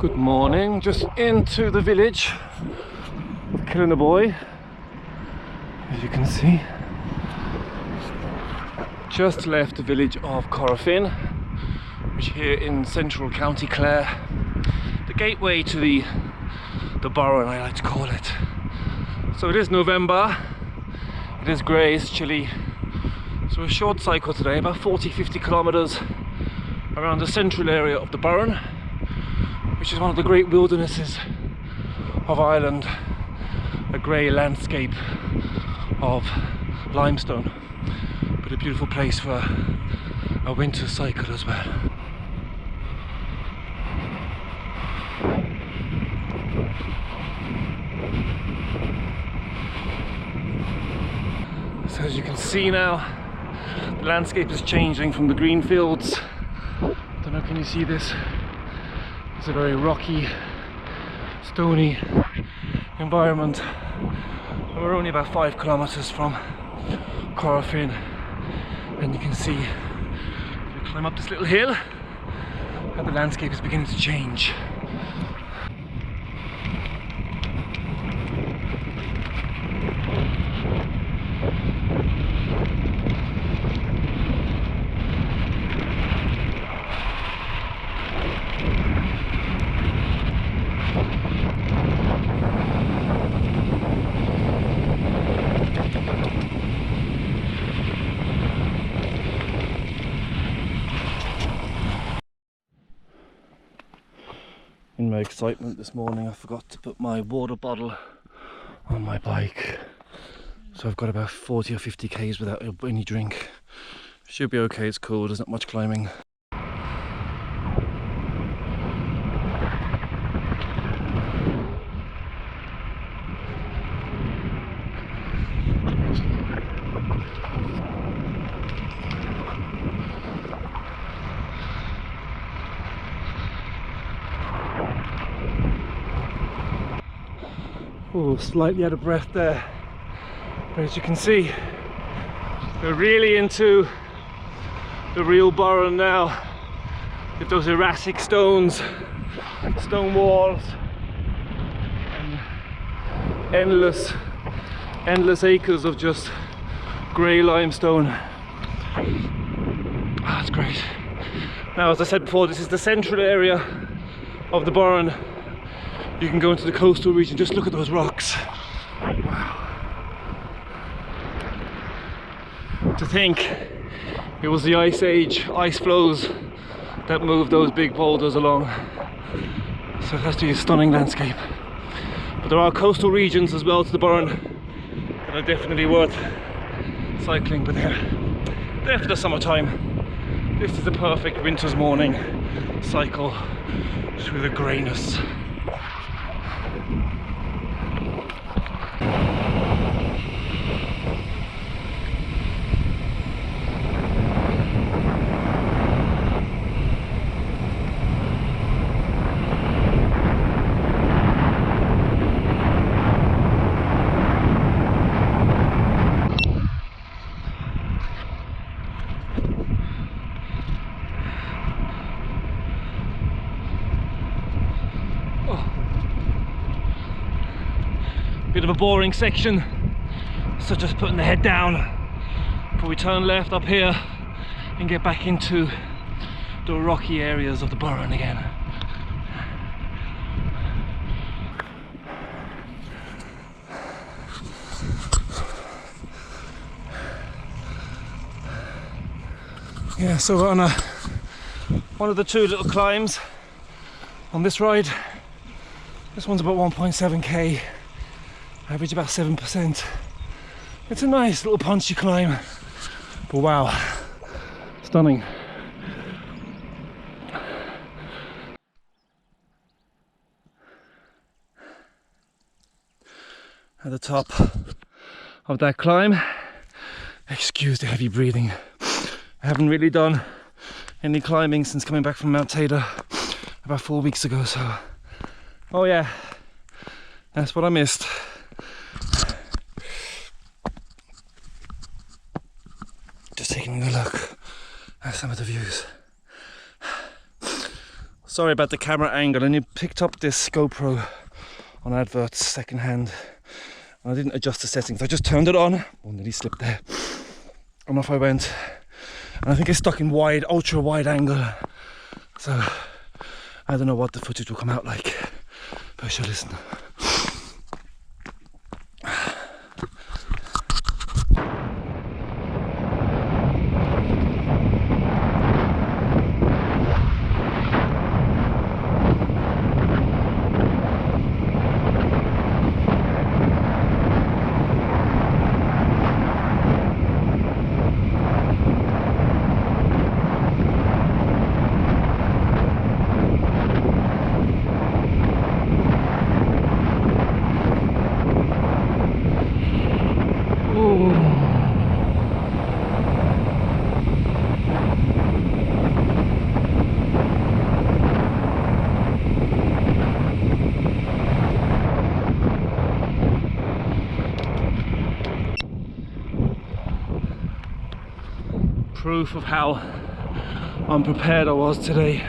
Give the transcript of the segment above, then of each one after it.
Good morning, just into the village of Killineboy, as you can see. Just left the village of Corofin, which here in central County Clare, the gateway to the Burren, I like to call it. So it is November, it is grey, it's chilly, so a short cycle today, about 40-50 kilometres around the central area of the Burren, which is one of the great wildernesses of Ireland, a grey landscape of limestone, but a beautiful place for a winter cycle as well. So as you can see now, the landscape is changing from the green fields. I don't know, can you see this? It's a very rocky, stony environment. And we're only about 5 kilometers from Corofin, and you can see we climb up this little hill and the landscape is beginning to change. In my excitement this morning, I forgot to put my water bottle on my bike, so I've got about 40 or 50 k's without any drink. Should be okay, it's cool, there's not much climbing. Oh, slightly out of breath there, but as you can see, we're really into the real Burren now, with those erratic stones, stone walls, and endless acres of just grey limestone. That's great. Now, as I said before, this is the central area of the Burren. You can go into the coastal region, just look at those rocks. Wow. To think it was the Ice Age, ice flows that moved those big boulders along. So it has to be a stunning landscape. But there are coastal regions as well to the Burren that are definitely worth cycling, but they're there for the summertime. This is the perfect winter's morning cycle through the greyness. Bit of a boring section, so just putting the head down, but we turn left up here and get back into the rocky areas of the Burren again. Yeah, so we're on one of the two little climbs on this ride. This one's about 1.7k. Average about 7%. It's a nice little punchy climb, but wow, stunning. At the top of that climb, excuse the heavy breathing, I haven't really done any climbing since coming back from Mount Taylor about 4 weeks ago, so oh yeah, that's what I missed. Just taking a look at some of the views. Sorry about the camera angle. And you picked up this GoPro on adverts second hand. I didn't adjust the settings. I just turned it on. Oh, nearly slipped there. And off I went. And I think it's stuck in wide, ultra wide angle. So I don't know what the footage will come out like. But I shall listen. Proof of how unprepared I was today.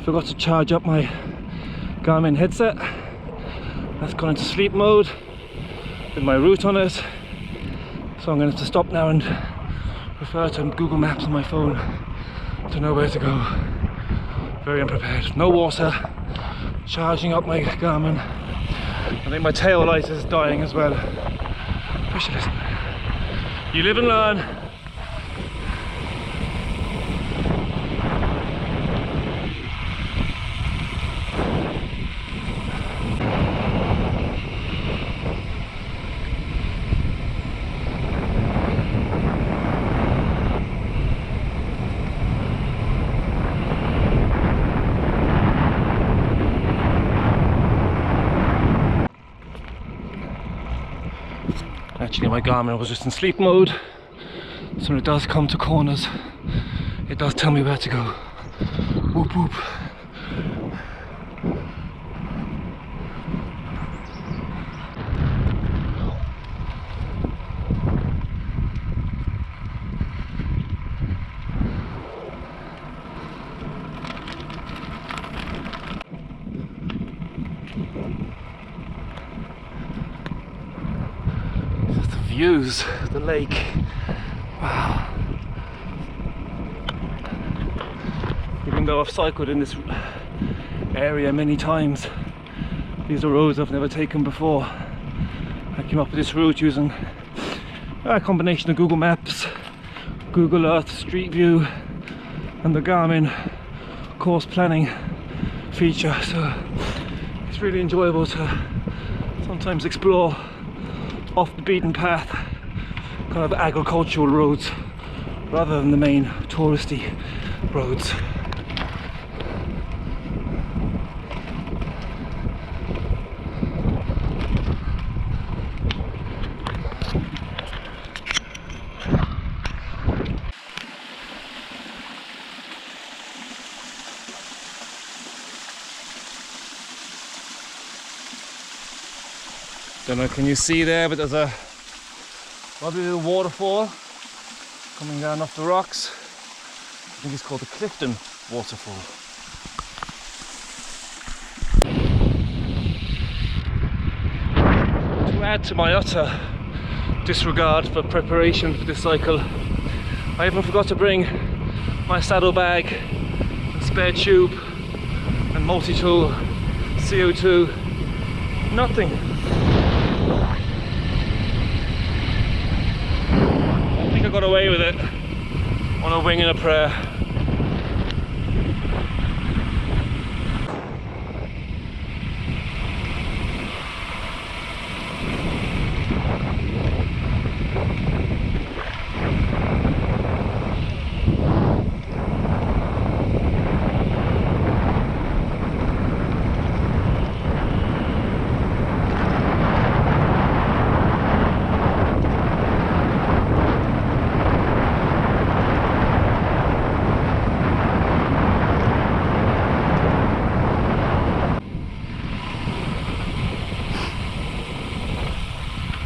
Forgot to charge up my Garmin headset. That's gone into sleep mode with my route on it. So I'm going to have to stop now and refer to Google Maps on my phone to know where to go. Very unprepared. No water. Charging up my Garmin. I think my tail light is dying as well. Listen. You live and learn. Actually, my Garmin was just in sleep mode, so when it does come to corners, it does tell me where to go. Whoop whoop. Views, the lake. Wow. Even though I've cycled in this area many times, these are roads I've never taken before. I came up with this route using a combination of Google Maps, Google Earth Street View, and the Garmin course planning feature. So it's really enjoyable to sometimes explore off the beaten path, kind of agricultural roads rather than the main touristy roads. Don't know, can you see there, but there's a lovely little waterfall coming down off the rocks. I think it's called the Clifton Waterfall. To add to my utter disregard for preparation for this cycle, I even forgot to bring my saddlebag, and spare tube and multi-tool, CO2, nothing. I got away with it on a wing and a prayer.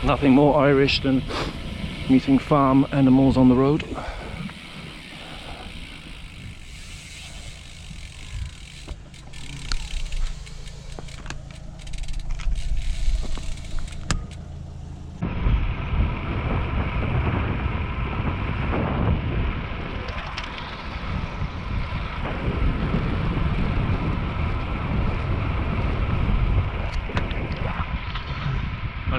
Nothing more Irish than meeting farm animals on the road.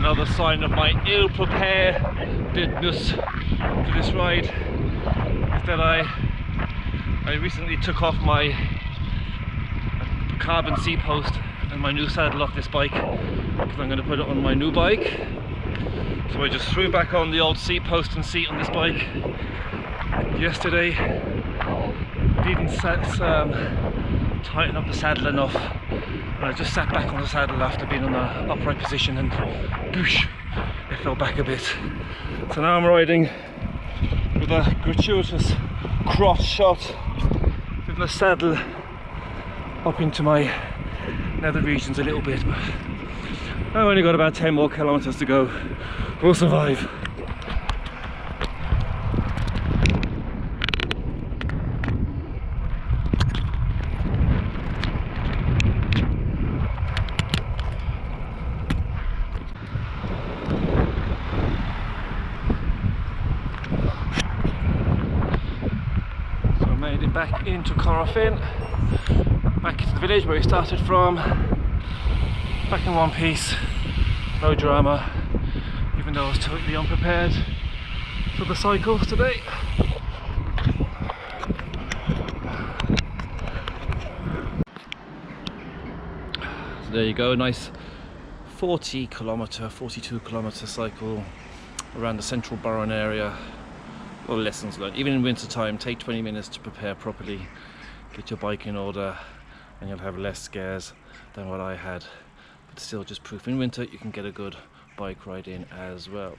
another sign of my ill-preparedness for this ride is that I recently took off my carbon seat post and my new saddle off this bike because I'm going to put it on my new bike. So I just threw back on the old seat post and seat on this bike yesterday. Didn't tighten up the saddle enough, and I just sat back on the saddle after being on an upright position, and boosh, it fell back a bit. So now I'm riding with a gratuitous cross shot with the saddle up into my nether regions a little bit, but I've only got about 10 more kilometers to go. We'll survive. Made it back into Corofin, back into the village where we started from, back in one piece, no drama, even though I was totally unprepared for the cycles today. So there you go, nice 42 kilometre cycle around the central Burren area. A lot of lessons learned. Even in winter time, take 20 minutes to prepare properly, get your bike in order, and you'll have less scares than what I had. But still, just proof in winter you can get a good bike ride in as well.